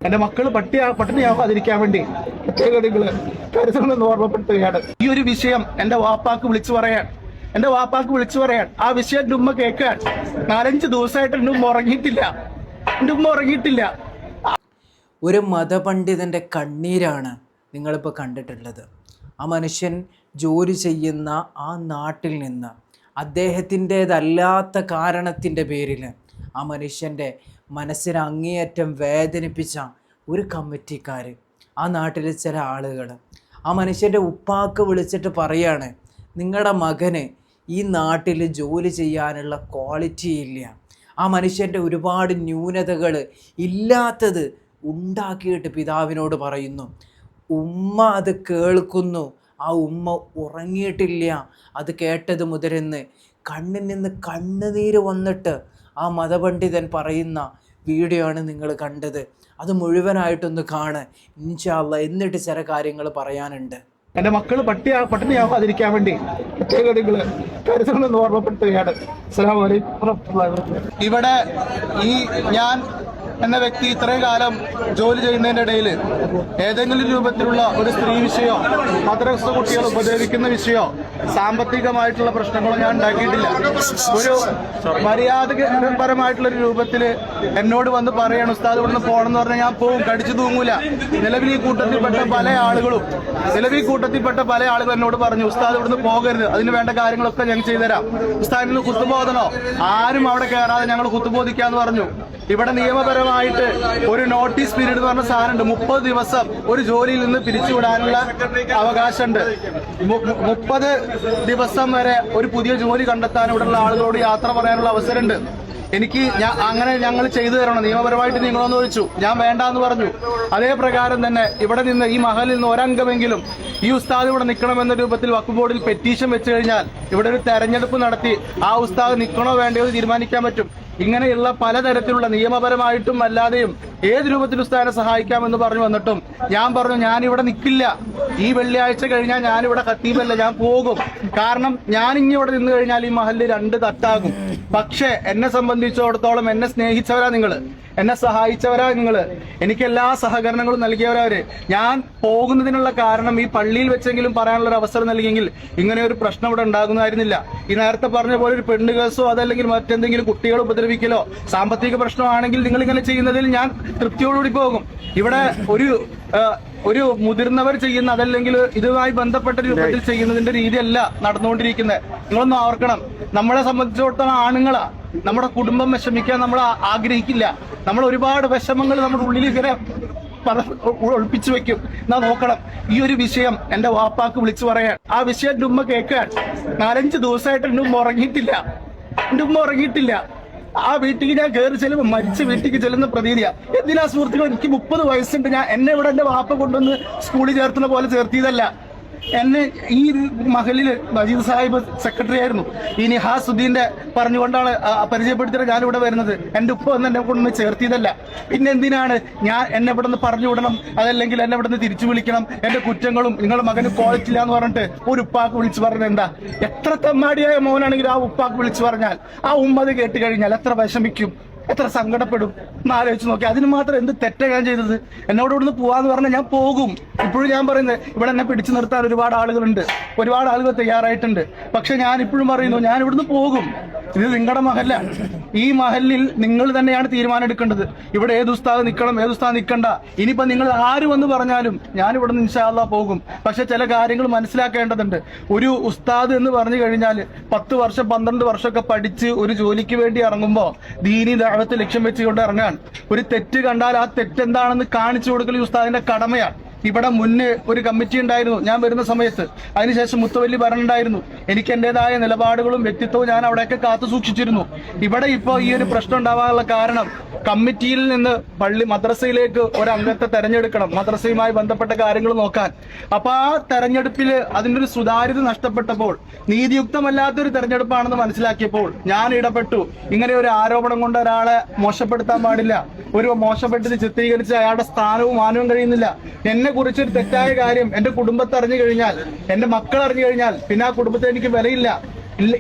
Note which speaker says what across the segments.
Speaker 1: എന്റെ മക്കൾ പട്ടിണിയാവാതിരിക്കാൻ വേണ്ടി പ്രത്യേക നിങ്ങൾ കരുതണമെന്ന് ഓർമ്മപ്പെടുത്തുകയാണ്. ഈ ഒരു വിഷയം എന്റെ വാപ്പാക്ക് വിളിച്ചു പറയാൻ ആ വിഷയം എന്റെ ഉമ്മ കേൾക്കാൻ 4-5 ദിവസമായിട്ട് എന്റെ ഉമ്മ ഉറങ്ങിയിട്ടില്ല.
Speaker 2: ഒരു മതപണ്ഡിതൻ്റെ കണ്ണീരാണ് നിങ്ങളിപ്പോൾ കണ്ടിട്ടുള്ളത്. ആ മനുഷ്യൻ ജോലി ചെയ്യുന്ന ആ നാട്ടിൽ നിന്ന് അദ്ദേഹത്തിൻ്റേതല്ലാത്ത കാരണത്തിൻ്റെ പേരിൽ ആ മനുഷ്യൻ്റെ മനസ്സിനെ അങ്ങേയറ്റം വേദനിപ്പിച്ച ഒരു കമ്മിറ്റിക്കാർ, ആ നാട്ടിലെ ചില ആളുകൾ ആ മനുഷ്യൻ്റെ ഉപ്പാക്ക് വിളിച്ചിട്ട് പറയാണ്, നിങ്ങളുടെ മകന് ഈ നാട്ടിൽ ജോലി ചെയ്യാനുള്ള ക്വാളിറ്റി ഇല്ല. ആ മനുഷ്യൻ്റെ ഒരുപാട് ന്യൂനതകൾ ഇല്ലാത്തത് ഉണ്ടാക്കിയിട്ട് പിതാവിനോട് പറയുന്നു. ഉമ്മ അത് കേൾക്കുന്നു, ആ ഉമ്മ ഉറങ്ങിയിട്ടില്ല. അത് കേട്ടത് മുതലെന്ന് കണ്ണിൽ നിന്ന് കണ്ണുനീര് വന്നിട്ട് ആ മതപണ്ഡിതൻ പറയുന്ന വീഡിയോ ആണ് നിങ്ങൾ കണ്ടത്. അത് മുഴുവനായിട്ടൊന്ന് കാണുക ഇൻഷാ അല്ലാഹ്. എന്നിട്ട് ചില കാര്യങ്ങൾ പറയാനുണ്ട്.
Speaker 1: എന്റെ മക്കൾ പട്ടിണിയാവാതിരിക്കാൻ വേണ്ടി പ്രത്യേക നിങ്ങൾ കരുതണമെന്ന് ഓർമ്മപ്പെടുത്തുകയാണ്. അസ്സലാമു അലൈക്കും വറഹ്മത്തുള്ളാഹി വബറകാതുഹു. ഇവിടെ ഈ ഞാൻ എന്ന വ്യക്തി ഇത്രയും കാലം ജോലി ചെയ്യുന്നതിൻ്റെ ഇടയിൽ ഏതെങ്കിലും രൂപത്തിലുള്ള ഒരു സ്ത്രീ വിഷയമോ മദ്രസ കുട്ടികൾ ഉപദ്രവിക്കുന്ന വിഷയമോ സാമ്പത്തികമായിട്ടുള്ള പ്രശ്നങ്ങളോ ഞാൻ ഉണ്ടാക്കിയിട്ടില്ല. ഒരു മര്യാദപരമായിട്ടുള്ളൊരു രൂപത്തിൽ എന്നോട് വന്ന് പറയണം, ഉസ്താദ് ഇവിടുന്ന് പോകണം എന്ന് പറഞ്ഞാൽ ഞാൻ പോവും, കടിച്ചു തൂങ്ങൂല. നിലവിൽ ഈ കൂട്ടത്തിൽപ്പെട്ട പല ആളുകളും എന്നോട് പറഞ്ഞു, ഉസ്താദ് ഇവിടുന്ന് പോകരുത്, അതിന് വേണ്ട കാര്യങ്ങളൊക്കെ ഞങ്ങൾ ചെയ്തുതരാം, ഉസ്താദിന് കുത്തുബോധനോ ആരും അവിടെ കയറാതെ ഞങ്ങൾ കുത്തുബോധിക്കാന്ന് പറഞ്ഞു. ഇവിടെ നിയമപരമായിട്ട് ഒരു നോട്ടീസ് പീരീഡ് എന്ന് പറഞ്ഞ സാധനമുണ്ട്. 30 ദിവസം ഒരു ജോലിയിൽ നിന്ന് പിരിച്ചുവിടാനുള്ള അവകാശമുണ്ട്. 30 ദിവസം വരെ ഒരു പുതിയ ജോലി കണ്ടെത്താൻ ഇവിടെയുള്ള ആളുകളോട് യാത്ര പറയാനുള്ള അവസരമുണ്ട്. എനിക്ക് അങ്ങനെ ഞങ്ങൾ ചെയ്തു തരണം, നിയമപരമായിട്ട് നിങ്ങളൊന്ന് ചോദിച്ചു, ഞാൻ വേണ്ടാന്ന് പറഞ്ഞു. അതേ പ്രകാരം തന്നെ ഇവിടെ നിന്ന് ഈ മഹലിൽ നിന്ന് ഒരംഗമെങ്കിലും ഈ ഉസ്താദ് ഇവിടെ നിൽക്കണമെന്ന രൂപത്തിൽ വഖഫ് ബോർഡിൽ പെറ്റീഷൻ വെച്ച് കഴിഞ്ഞാൽ ഇവിടെ ഒരു തെരഞ്ഞെടുപ്പ് നടത്തി ആ ഉസ്താദ് നിൽക്കണോ വേണ്ടയോ തീരുമാനിക്കാൻ പറ്റും. ഇങ്ങനെയുള്ള പലതരത്തിലുള്ള നിയമപരമായിട്ടും അല്ലാതെയും ഏത് രൂപത്തിൽ ഉസ്താദിനെ സഹായിക്കാമെന്ന് പറഞ്ഞു വന്നിട്ടും ഞാൻ പറഞ്ഞു, ഞാനിവിടെ നിൽക്കില്ല, ഈ വെള്ളിയാഴ്ച കഴിഞ്ഞാൽ ഞാനിവിടെ ഖത്തീബല്ല, ഞാൻ പോകും. കാരണം ഞാൻ ഇനി ഇവിടെ നിന്ന് കഴിഞ്ഞാൽ ഈ മഹലിൽ 2 തട്ടാകും. പക്ഷേ എന്നെ സംബന്ധിച്ചിടത്തോളം എന്നെ സ്നേഹിച്ചവരാ നിങ്ങൾ, എന്നെ സഹായിച്ചവരാ നിങ്ങൾ, എനിക്ക് എല്ലാ സഹകരണങ്ങളും നൽകിയവരവര്. ഞാൻ പോകുന്നതിനുള്ള കാരണം ഈ പള്ളിയിൽ വെച്ചെങ്കിലും പറയാനുള്ള ഒരു അവസരം നൽകിയെങ്കിൽ ഇങ്ങനെ ഒരു പ്രശ്നം ഇവിടെ ഉണ്ടാകുന്നതായിരുന്നില്ല. ഈ നേരത്തെ പറഞ്ഞ പോലെ ഒരു പെണ്ണ് കേസോ അതല്ലെങ്കിൽ മറ്റെന്തെങ്കിലും കുട്ടികൾ ഉപദ്രവിക്കലോ സാമ്പത്തിക പ്രശ്നമാണെങ്കിൽ നിങ്ങൾ ഇങ്ങനെ ചെയ്യുന്നതിൽ ഞാൻ തൃപ്തിയോടുകൂടി പോകും. ഇവിടെ ഒരു മുതിർന്നവർ ചെയ്യുന്ന അതല്ലെങ്കിൽ ഇതുമായി ബന്ധപ്പെട്ട രൂപത്തിൽ ചെയ്യുന്നതിന്റെ രീതിയല്ല നടന്നുകൊണ്ടിരിക്കുന്നത്. നിങ്ങളൊന്ന് ഓർക്കണം, നമ്മളെ സംബന്ധിച്ചിടത്തോളം ആണുങ്ങളാ, നമ്മുടെ കുടുംബം വിഷമിക്കാൻ നമ്മൾ ആഗ്രഹിക്കില്ല. നമ്മൾ ഒരുപാട് വിഷമങ്ങൾ നമ്മുടെ ഉള്ളിൽ ഇങ്ങനെ ഒളിപ്പിച്ചു വെക്കും. എന്നാ നോക്കണം, ഈ ഒരു വിഷയം എന്റെ വാപ്പാക്ക് വിളിച്ചു പറയാൻ ആ വിഷയം എന്റെ ഉമ്മ കേൾക്കാൻ 4-5 ദിവസമായിട്ട് എന്റെ ഉമ്മ ഉറങ്ങിയിട്ടില്ല. ആ വീട്ടിലേക്ക് ഞാൻ കയറി ചെല്ലുമ്പോൾ മരിച്ച വീട്ടിലേക്ക് ചെല്ലുന്ന പ്രതീതിയാ. എന്തിനാ സുഹൃത്തുക്കൾ, എനിക്ക് 30 വയസ്സുണ്ട്. എന്നെ ഇവിടെ എന്റെ വാപ്പ കൊണ്ടുവന്ന് സ്കൂളിൽ ചേർത്തുന്ന പോലെ ചേർത്തിയതല്ല. എന്നെ ഈ മഹലില് മജീദ് സാഹിബ് സെക്രട്ടറി ആയിരുന്നു, ഈ നിഹാസുദ്ദീന്റെ പറഞ്ഞുകൊണ്ടാണ് പരിചയപ്പെടുത്തിയിട്ട് ഞാനിവിടെ വരുന്നത്. എന്റെ ഉപ്പ വന്ന് എന്നെ കൊണ്ടൊന്ന് ചേർത്തിയതല്ല. പിന്നെ എന്തിനാണ് എന്നെ ഇവിടെ നിന്ന് പറഞ്ഞു വിടണം, അതല്ലെങ്കിൽ എന്നെ ഇവിടെ നിന്ന് തിരിച്ചു വിളിക്കണം, എന്റെ കുറ്റങ്ങളും നിങ്ങളുടെ മകന് ക്വാളിറ്റി ഇല്ല എന്ന് പറഞ്ഞിട്ട് ഒരു ഉപ്പാക്ക് വിളിച്ചു പറഞ്ഞത് എന്താ? എത്ര തെമ്മാടിയായ മോനാണെങ്കിൽ ആ ഉപ്പാക്ക് വിളിച്ചു പറഞ്ഞാൽ ആ ഉമ്മത് കേട്ട് കഴിഞ്ഞാൽ എത്ര വിഷമിക്കും, എത്ര സങ്കടപ്പെടും എന്ന് ആലോചിച്ച് നോക്കി. അതിന് മാത്രം എന്ത് തെറ്റാ ഞാൻ ചെയ്തത്? എന്നോട് ഇവിടുന്ന് പോവാന്ന് പറഞ്ഞാൽ ഞാൻ പോകും. ഇപ്പോഴും ഞാൻ പറയുന്നത്, ഇവിടെ എന്നെ പിടിച്ചു നിർത്താൻ ഒരുപാട് ആളുകളുണ്ട്, ഒരുപാട് ആളുകൾ തയ്യാറായിട്ടുണ്ട്. പക്ഷെ ഞാൻ ഇപ്പോഴും പറയുന്നു, ഞാൻ ഇവിടുന്ന് പോകും. ഇത് നിങ്ങളുടെ മഹല്ല, ഈ മഹലിൽ നിങ്ങൾ തന്നെയാണ് തീരുമാനം എടുക്കേണ്ടത്. ഇവിടെ ഏത് ഉസ്താദ് നിൽക്കണം, ഏത് ഉസ്താദ് നിൽക്കണ്ട. ഇനിയിപ്പോ നിങ്ങൾ ആര് വന്ന് പറഞ്ഞാലും ഞാൻ ഇവിടെ നിന്ന് ഇൻഷാ അല്ലാഹ് പോകും. പക്ഷെ ചില കാര്യങ്ങൾ മനസ്സിലാക്കേണ്ടതുണ്ട്. ഒരു ഉസ്താദ് എന്ന് പറഞ്ഞു കഴിഞ്ഞാൽ 10 വർഷം 12 വർഷമൊക്കെ പഠിച്ച് ഒരു ജോലിക്ക് വേണ്ടി ഇറങ്ങുമ്പോൾ ദീനി ദഅവത്ത് ലക്ഷ്യം വെച്ചുകൊണ്ട് ഇറങ്ങാൻ. ഒരു തെറ്റ് കണ്ടാൽ ആ തെറ്റെന്താണെന്ന് കാണിച്ചു കൊടുക്കൽ ഈ ഉസ്താദിന്റെ കടമയാണ്. ഇവിടെ മുന്നേ ഒരു കമ്മിറ്റി ഉണ്ടായിരുന്നു ഞാൻ വരുന്ന സമയത്ത്, അതിനുശേഷം മുത്തവല്ലി ഭരണമുണ്ടായിരുന്നു. എനിക്ക് എന്റേതായ നിലപാടുകളും വ്യക്തിത്വവും ഞാൻ അവിടെയൊക്കെ കാത്തു സൂക്ഷിച്ചിരുന്നു. ഇവിടെ ഇപ്പോൾ ഈ ഒരു പ്രശ്നം ഉണ്ടാവാനുള്ള കാരണം കമ്മിറ്റിയിൽ നിന്ന് മദ്രസയിലേക്ക് ഒരു അംഗത്തെ തെരഞ്ഞെടുക്കണം, മദ്രസയുമായി ബന്ധപ്പെട്ട കാര്യങ്ങൾ നോക്കാൻ. അപ്പൊ ആ തെരഞ്ഞെടുപ്പിൽ അതിന്റെ ഒരു സുതാര്യത നഷ്ടപ്പെട്ടപ്പോൾ, നീതിയുക്തമല്ലാത്തൊരു തെരഞ്ഞെടുപ്പാണെന്ന് മനസ്സിലാക്കിയപ്പോൾ ഞാൻ ഇടപെട്ടു. ഇങ്ങനെ ഒരു ആരോപണം കൊണ്ട് ഒരാളെ മോശപ്പെടുത്താൻ പാടില്ല. ഒരു മോശപ്പെട്ടത് ചിത്രീകരിച്ച് അയാളുടെ സ്ഥാനവും മാനവും കഴിയുന്നില്ല. എന്നെ കുറിച്ചൊരു തെറ്റായ കാര്യം എന്റെ കുടുംബത്തെ അറിഞ്ഞു കഴിഞ്ഞാൽ, എന്റെ മക്കൾ അറിഞ്ഞു കഴിഞ്ഞാൽ പിന്നെ ആ കുടുംബത്തെ എനിക്ക് വിലയില്ല.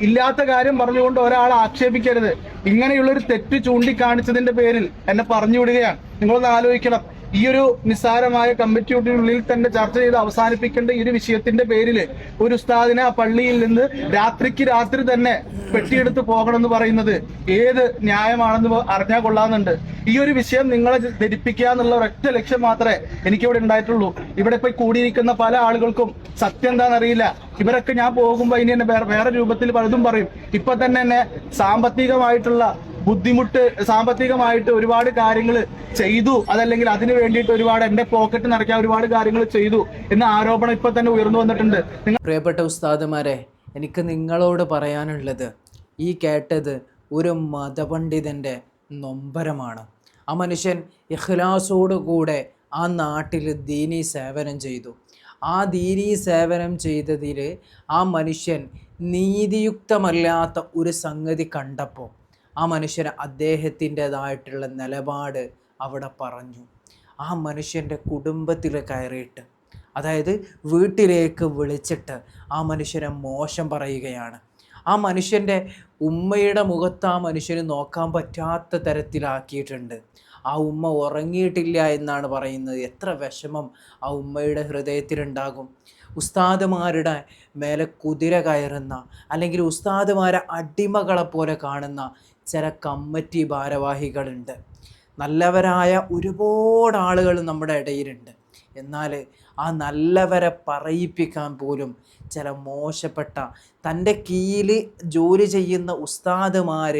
Speaker 1: ഇല്ലാത്ത കാര്യം പറഞ്ഞുകൊണ്ട് ഒരാളെ ആക്ഷേപിക്കരുത്. ഇങ്ങനെയുള്ളൊരു തെറ്റ് ചൂണ്ടിക്കാണിച്ചതിന്റെ പേരിൽ എന്നെ പറഞ്ഞു വിടുകയാണ്. നിങ്ങളൊന്ന് ആലോചിക്കണം, ഈ ഒരു നിസ്സാരമായ കമ്മിറ്റിയുള്ളിൽ തന്നെ ചർച്ച ചെയ്ത് അവസാനിപ്പിക്കേണ്ട ഈ ഒരു വിഷയത്തിന്റെ പേരിൽ ഒരു ഉസ്താദിനെ ആ പള്ളിയിൽ നിന്ന് രാത്രിക്ക് രാത്രി തന്നെ പെട്ടിയെടുത്ത് പോകണമെന്ന് പറയുന്നത് ഏത് ന്യായമാണെന്ന് അറിഞ്ഞാൽ കൊള്ളാമെന്നുണ്ട്. ഈ ഒരു വിഷയം നിങ്ങളെ ധരിപ്പിക്കുക എന്നുള്ള ഒരൊറ്റ ലക്ഷ്യം മാത്രമേ എനിക്കിവിടെ ഉണ്ടായിട്ടുള്ളൂ. ഇവിടെ ഇപ്പൊ കൂടിയിരിക്കുന്ന പല ആളുകൾക്കും സത്യം എന്താണെന്നറിയില്ല. ഇവരൊക്കെ ഞാൻ പോകുമ്പോ ഇനി എന്നെ വേറെ രൂപത്തിൽ പലതും പറയും. ഇപ്പൊ തന്നെ എന്നെ സാമ്പത്തികമായിട്ടുള്ള ബുദ്ധിമുട്ട്, സാമ്പത്തികമായിട്ട് ഒരുപാട് കാര്യങ്ങൾ ചെയ്തു, അതല്ലെങ്കിൽ അതിന് വേണ്ടിയിട്ട് ഒരുപാട് എന്റെ പോക്കറ്റ് നിറയ്ക്കാൻ ഒരുപാട് കാര്യങ്ങൾ ചെയ്തു എന്ന ആരോപണം ഇപ്പൊ തന്നെ ഉയർന്നു വന്നിട്ടുണ്ട്.
Speaker 2: പ്രിയപ്പെട്ട ഉസ്താദുമാരെ, എനിക്ക് നിങ്ങളോട് പറയാനുള്ളത്, ഈ കേട്ടത് ഒരു മതപണ്ഡിതൻ്റെ നൊമ്പരമാണ്. ആ മനുഷ്യൻ ഇഖ്ലാസോടുകൂടെ ആ നാട്ടിൽ ദീനീ സേവനം ചെയ്തു. ആ ദീനീ സേവനം ചെയ്തതിൽ ആ മനുഷ്യൻ നീതിയുക്തമല്ലാത്ത ഒരു സംഗതി കണ്ടപ്പോൾ ആ മനുഷ്യന് അദ്ദേഹത്തിൻ്റെതായിട്ടുള്ള നിലപാട് അവിടെ പറഞ്ഞു. ആ മനുഷ്യൻ്റെ കുടുംബത്തിൽ കയറിയിട്ട്, അതായത് വീട്ടിലേക്ക് വിളിച്ചിട്ട് ആ മനുഷ്യനെ മോശം പറയുകയാണ്. ആ മനുഷ്യൻ്റെ ഉമ്മയുടെ മുഖത്ത് ആ മനുഷ്യന് നോക്കാൻ പറ്റാത്ത തരത്തിലാക്കിയിട്ടുണ്ട്. ആ ഉമ്മ ഉറങ്ങിയിട്ടില്ല എന്നാണ് പറയുന്നത്. എത്ര വിഷമം ആ ഉമ്മയുടെ ഹൃദയത്തിലുണ്ടാകും. ഉസ്താദുമാരുടെ മേലെ കുതിര കയറുന്ന, അല്ലെങ്കിൽ ഉസ്താദുമാരെ അടിമകളെ പോലെ കാണുന്ന ചില കമ്മിറ്റി ഭാരവാഹികളുണ്ട്. നല്ലവരായ ഒരുപാട് ആളുകൾ നമ്മുടെ ഇടയിലുണ്ട്. എന്നാൽ ആ നല്ലവരെ പറയിപ്പിക്കാൻ പോലും ചില മോശപ്പെട്ട തൻ്റെ കീഴിൽ ജോലി ചെയ്യുന്ന ഉസ്താദുമാർ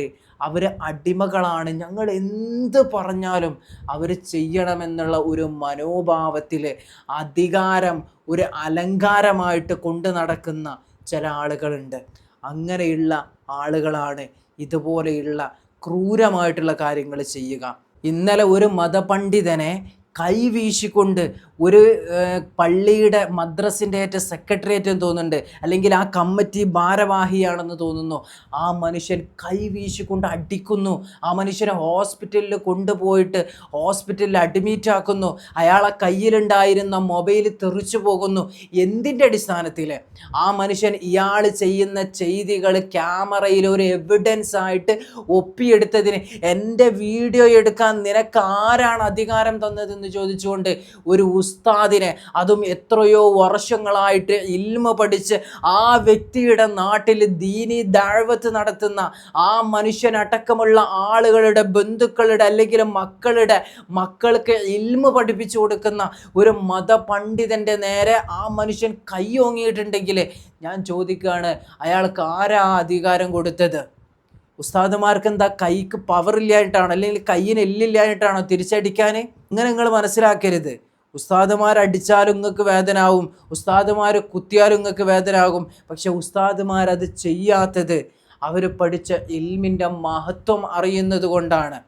Speaker 2: അവർ അടിമകളാണ്, ഞങ്ങൾ എന്ത് പറഞ്ഞാലും അവർ ചെയ്യണമെന്നുള്ള ഒരു മനോഭാവത്തിൽ അധികാരം ഒരു അലങ്കാരമായിട്ട് കൊണ്ടു നടക്കുന്ന ചില ആളുകളുണ്ട്. അങ്ങനെയുള്ള ആളുകളാണ് ഇതുപോലെയുള്ള ക്രൂരമായിട്ടുള്ള കാര്യങ്ങൾ ചെയ്യുക. ഇന്നലെ ഒരു മതപണ്ഡിതനെ കൈവീശിക്കൊണ്ട് ഒരു പള്ളിയുടെ മദ്രസിൻ്റെ ഏറ്റവും സെക്രട്ടേറിയറ്റ് എന്ന് തോന്നുന്നുണ്ട്, അല്ലെങ്കിൽ ആ കമ്മിറ്റി ഭാരവാഹിയാണെന്ന് തോന്നുന്നു, ആ മനുഷ്യൻ കൈവീശിക്കൊണ്ട് അടിക്കുന്നു. ആ മനുഷ്യനെ ഹോസ്പിറ്റലിൽ കൊണ്ടുപോയിട്ട് ഹോസ്പിറ്റലിൽ അഡ്മിറ്റ് ആക്കുന്നു. അയാളെ കയ്യിലുണ്ടായിരുന്ന മൊബൈൽ തെറിച്ചു പോകുന്നു. എന്തിൻ്റെ അടിസ്ഥാനത്തിൽ? ആ മനുഷ്യൻ ഇയാൾ ചെയ്യുന്ന ചെയ്തികൾ ക്യാമറയിൽ ഒരു എവിഡൻസ് ആയിട്ട് ഒപ്പിയെടുത്തതിന് എൻ്റെ വീഡിയോ എടുക്കാൻ നിനക്ക് ആരാണ് അധികാരം തന്നതെന്ന് ചോദിച്ചുകൊണ്ട് ഒരു ഉസ്താദിനെ, അതും എത്രയോ വർഷങ്ങളായിട്ട് ഇൽമ പഠിച്ച് ആ വ്യക്തിയുടെ നാട്ടിൽ ദീനി ദഅവത്ത് നടത്തുന്ന ആ മനുഷ്യനടക്കമുള്ള ആളുകളുടെ ബന്ധുക്കളുടെ അല്ലെങ്കിൽ മക്കൾക്ക് ഇൽമ പഠിപ്പിച്ചു കൊടുക്കുന്ന ഒരു മതപണ്ഡിതൻ്റെ നേരെ ആ മനുഷ്യൻ കൈ ഓങ്ങിയിട്ടുണ്ടെങ്കിൽ ഞാൻ ചോദിക്കുകയാണ്, അയാൾക്ക് ആരാ അധികാരം കൊടുത്തത്? ഉസ്താദുമാർക്ക് എന്താ കൈക്ക് പവർ ഇല്ലായിട്ടാണോ, അല്ലെങ്കിൽ കയ്യിന് എല്ലില്ലായിട്ടാണോ തിരിച്ചടിക്കാൻ? ഇങ്ങനെ നിങ്ങൾ മനസ്സിലാക്കരുത്. ഉസ്താദുമാരടിച്ചാലും നിങ്ങൾക്ക് വേദനാവും, ഉസ്താദുമാർ കുത്തിയാലും നിങ്ങൾക്ക് വേദനാകും. പക്ഷെ ഉസ്താദുമാരത് ചെയ്യാത്തത് അവർ പഠിച്ച ഇൽമിൻ്റെ മഹത്വം അറിയുന്നത് കൊണ്ടാണ്.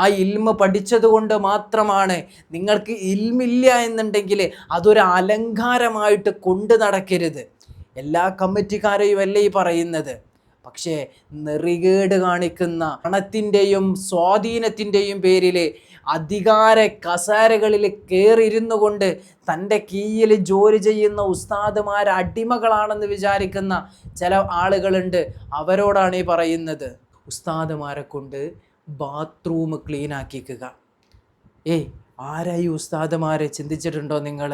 Speaker 2: ആ ഇൽമ പഠിച്ചത് കൊണ്ട് മാത്രമാണ്. നിങ്ങൾക്ക് ഇൽമില്ല എന്നുണ്ടെങ്കിൽ അതൊരു അലങ്കാരമായിട്ട് കൊണ്ടു നടക്കരുത്. എല്ലാ കമ്മിറ്റിക്കാരെയും അല്ലേ ഈ പറയുന്നത്. പക്ഷേ നെറികേട് കാണിക്കുന്ന പണത്തിൻ്റെയും സ്വാധീനത്തിൻ്റെയും പേരിൽ അധികാര കസേരകളിൽ കയറിയിരുന്നു കൊണ്ട് തൻ്റെ കീഴിൽ ജോലി ചെയ്യുന്ന ഉസ്താദുമാർ അടിമകളാണെന്ന് വിചാരിക്കുന്ന ചില ആളുകളുണ്ട്. അവരോടാണ് ഈ പറയുന്നത്. ഉസ്താദുമാരെ കൊണ്ട് ബാത്റൂം ക്ലീൻ ആക്കിക്കുക. ആരായി ഉസ്താദുമാരെ ചിന്തിച്ചിട്ടുണ്ടോ നിങ്ങൾ?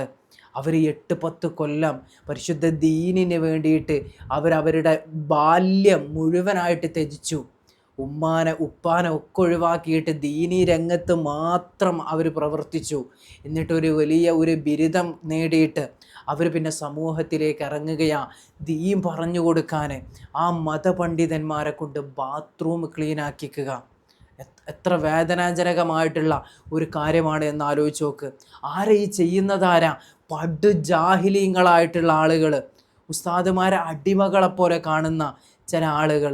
Speaker 2: അവർ 8-10 കൊല്ലം പരിശുദ്ധ ദീനിന് വേണ്ടിയിട്ട് അവരവരുടെ ബാല്യം മുഴുവനായിട്ട് ത്യജിച്ചു. ഉമ്മാനെ ഉപ്പാനെ ഒക്കെ ഒഴിവാക്കിയിട്ട് ദീനീ രംഗത്ത് മാത്രം അവർ പ്രവർത്തിച്ചു. എന്നിട്ടൊരു വലിയ ഒരു ബിരുദം നേടിയിട്ട് അവർ പിന്നെ സമൂഹത്തിലേക്ക് ഇറങ്ങുകയാണ് ദീൻ പറഞ്ഞു കൊടുക്കാൻ. ആ മതപണ്ഡിതന്മാരെ കൊണ്ട് ബാത്റൂം ക്ലീൻ ആക്കിക്കുക. എത്ര വേദനാജനകമായിട്ടുള്ള ഒരു കാര്യമാണ് എന്ന് ആലോചിച്ച് നോക്ക്. ആരെ ഈ ചെയ്യുന്നതാരാ? പടു ജാഹിലീങ്ങളായിട്ടുള്ള ആളുകൾ, ഉസ്താദുമാരെ അടിമകളെപ്പോലെ കാണുന്ന ചില ആളുകൾ,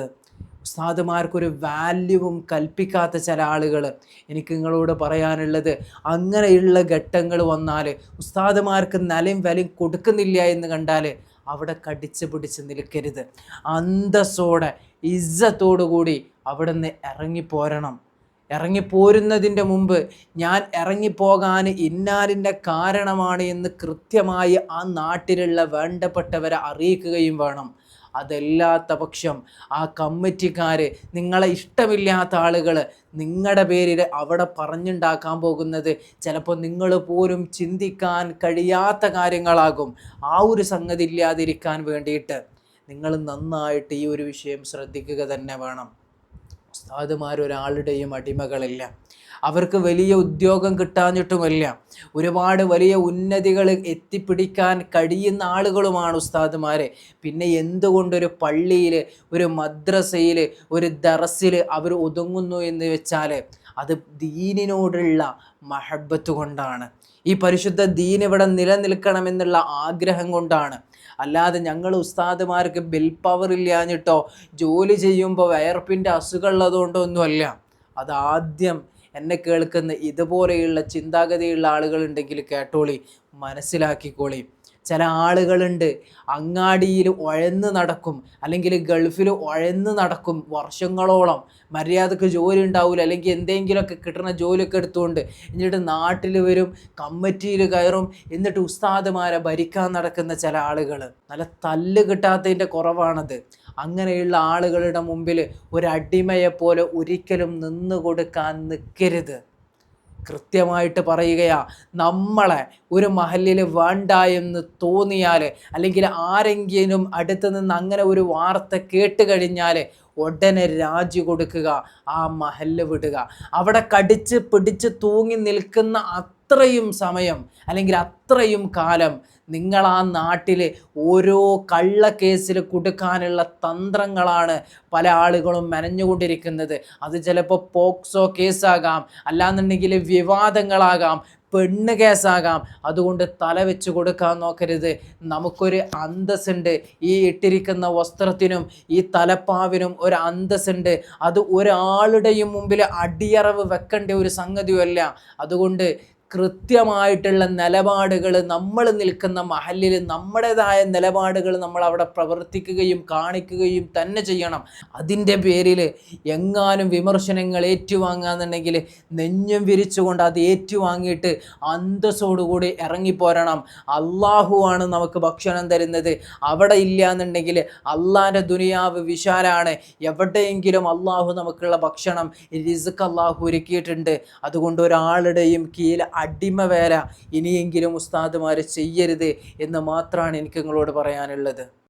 Speaker 2: ഉസ്താദുമാർക്കൊരു വാല്യൂവും കൽപ്പിക്കാത്ത ചില ആളുകൾ. എനിക്ക് നിങ്ങളോട് പറയാനുള്ളത്, അങ്ങനെയുള്ള ഘട്ടങ്ങൾ വന്നാൽ ഉസ്താദുമാർക്ക് നിലയും വിലയും കൊടുക്കുന്നില്ല എന്ന് കണ്ടാൽ അവിടെ കടിച്ച് പിടിച്ച് നിൽക്കരുത്. അന്തസ്സോടെ ഇസ്സത്തോടു കൂടി അവിടെ നിന്ന് ഇറങ്ങിപ്പോരണം. ഇറങ്ങിപ്പോരുന്നതിൻ്റെ മുമ്പ് ഞാൻ ഇറങ്ങിപ്പോകാൻ ഇന്നാലിൻ്റെ കാരണമാണ് എന്ന് കൃത്യമായി ആ നാട്ടിലുള്ള വേണ്ടപ്പെട്ടവരെ അറിയിക്കുകയും വേണം. അതല്ലാത്ത പക്ഷം ആ കമ്മിറ്റിക്കാർ, നിങ്ങളെ ഇഷ്ടമില്ലാത്ത ആളുകൾ നിങ്ങളുടെ പേരിൽ അവിടെ പറഞ്ഞുണ്ടാക്കാൻ പോകുന്നത് ചിലപ്പോൾ നിങ്ങൾ പോലും ചിന്തിക്കാൻ കഴിയാത്ത കാര്യങ്ങളാകും. ആ ഒരു സംഗതി ഇല്ലാതിരിക്കാൻ വേണ്ടിയിട്ട് നിങ്ങൾ നന്നായിട്ട് ഈ ഒരു വിഷയം ശ്രദ്ധിക്കുക തന്നെ വേണം. ഉസ്താദുമാർ ഒരാളുടെയും അടിമകളില്ല. അവർക്ക് വലിയ ഉദ്യോഗം കിട്ടാഞ്ഞിട്ടുമല്ല, ഒരുപാട് വലിയ ഉന്നതികൾ എത്തിപ്പിടിക്കാൻ കഴിയുന്ന ആളുകളുമാണ് ഉസ്താദുമാരെ. പിന്നെ എന്തുകൊണ്ടൊരു പള്ളിയിൽ, ഒരു മദ്രസയിൽ, ഒരു ദർസിൽ അവർ ഒതുങ്ങുന്നു എന്ന് വെച്ചാൽ അത് ദീനിനോടുള്ള മഹബത്ത് കൊണ്ടാണ്. ഈ പരിശുദ്ധ ദീൻ ഇവിടെ നിലനിൽക്കണമെന്നുള്ള ആഗ്രഹം കൊണ്ടാണ്. അല്ലാതെ ഞങ്ങൾ ഉസ്താദുമാർക്ക് ബിൽ പവർ ഇല്ലാഞ്ഞിട്ടോ ജോലി ചെയ്യുമ്പോൾ വയർപ്പിൻ്റെ അസുഖമുള്ളതുകൊണ്ടോ ഒന്നുമല്ല. അതാദ്യം എന്നെ കേൾക്കുന്ന ഇതുപോലെയുള്ള ചിന്താഗതിയുള്ള ആളുകളുണ്ടെങ്കിൽ കേട്ടോളി, മനസ്സിലാക്കിക്കോളി. ചില ആളുകളുണ്ട് അങ്ങാടിയിൽ ഉഴന്ന് നടക്കും, അല്ലെങ്കിൽ ഗൾഫിൽ ഉഴന്ന് നടക്കും വർഷങ്ങളോളം. മര്യാദക്ക് ജോലി ഉണ്ടാവില്ല, അല്ലെങ്കിൽ എന്തെങ്കിലുമൊക്കെ കിട്ടുന്ന ജോലിയൊക്കെ എടുത്തുകൊണ്ട് എന്നിട്ട് നാട്ടിൽ വരും, കമ്മിറ്റിയിൽ കയറും, എന്നിട്ട് ഉസ്താദുമാരെ ഭരിക്കാൻ നടക്കുന്ന ചില ആളുകൾ. നല്ല തല്ല് കിട്ടാത്തതിൻ്റെ കുറവാണത്. അങ്ങനെയുള്ള ആളുകളുടെ മുമ്പിൽ ഒരു അടിമയെപ്പോലെ ഒരിക്കലും നിന്ന് കൊടുക്കാൻ നിൽക്കരുത്. കൃത്യമായിട്ട് പറയുകയാ, നമ്മളെ ഒരു മഹല്ലിൽ വേണ്ട എന്ന് തോന്നിയാൽ, അല്ലെങ്കിൽ ആരെങ്കിലും അടുത്ത് നിന്ന് അങ്ങനെ ഒരു വാർത്ത കേട്ട് കഴിഞ്ഞാൽ ഉടനെ രാജി കൊടുക്കുക, ആ മഹല്ല് വിടുക. അവിടെ കടിച്ച് പിടിച്ച് തൂങ്ങി നിൽക്കുന്ന അത്രയും സമയം, അല്ലെങ്കിൽ അത്രയും കാലം നിങ്ങൾ ആ നാട്ടിൽ ഓരോ കള്ളക്കേസിൽ കൊടുക്കാനുള്ള തന്ത്രങ്ങളാണ് പല ആളുകളും മെനഞ്ഞുകൊണ്ടിരിക്കുന്നത്. അത് ചിലപ്പോൾ പോക്സോ കേസാകാം, അല്ലാന്നുണ്ടെങ്കിൽ വിവാദങ്ങളാകാം, പെണ്ണ് കേസാകാം. അതുകൊണ്ട് തല വെച്ച് കൊടുക്കാൻ നോക്കരുത്. നമുക്കൊരു അന്തസ്സുണ്ട്. ഈ ഇട്ടിരിക്കുന്ന വസ്ത്രത്തിനും ഈ തലപ്പാവിനും ഒരു അന്തസ്സുണ്ട്. അത് ഒരാളുടെയും മുമ്പിൽ അടിയറവ് വെക്കേണ്ട ഒരു സംഗതിയല്ല. അതുകൊണ്ട് കൃത്യമായിട്ടുള്ള നിലപാടുകൾ, നമ്മൾ നിൽക്കുന്ന മഹല്ലിൽ നമ്മുടേതായ നിലപാടുകൾ നമ്മൾ അവിടെ പ്രവർത്തിക്കുകയും കാണിക്കുകയും തന്നെ ചെയ്യണം. അതിൻ്റെ പേരിൽ എങ്ങാനും വിമർശനങ്ങൾ ഏറ്റുവാങ്ങാന്നുണ്ടെങ്കിൽ നെഞ്ഞും വിരിച്ചുകൊണ്ട് അത് ഏറ്റുവാങ്ങിയിട്ട് അന്തസ്സോടുകൂടി ഇറങ്ങിപ്പോരണം. അള്ളാഹുവാണ് നമുക്ക് ഭക്ഷണം തരുന്നത്. അവിടെ ഇല്ല എന്നുണ്ടെങ്കിൽ അള്ളാൻ്റെ ദുനിയാവ് വിശാലാണ്. എവിടെയെങ്കിലും അള്ളാഹു നമുക്കുള്ള ഭക്ഷണം, റിസ്ക് അള്ളാഹു ഒരുക്കിയിട്ടുണ്ട്. അതുകൊണ്ട് ഒരാളുടെയും കീഴിൽ അടിമ വേല ഇനിയെങ്കിലും ഉസ്താദുമാർ ചെയ്യരുത് എന്ന് മാത്രമാണ് എനിക്ക് നിങ്ങളോട് പറയാനുള്ളത്.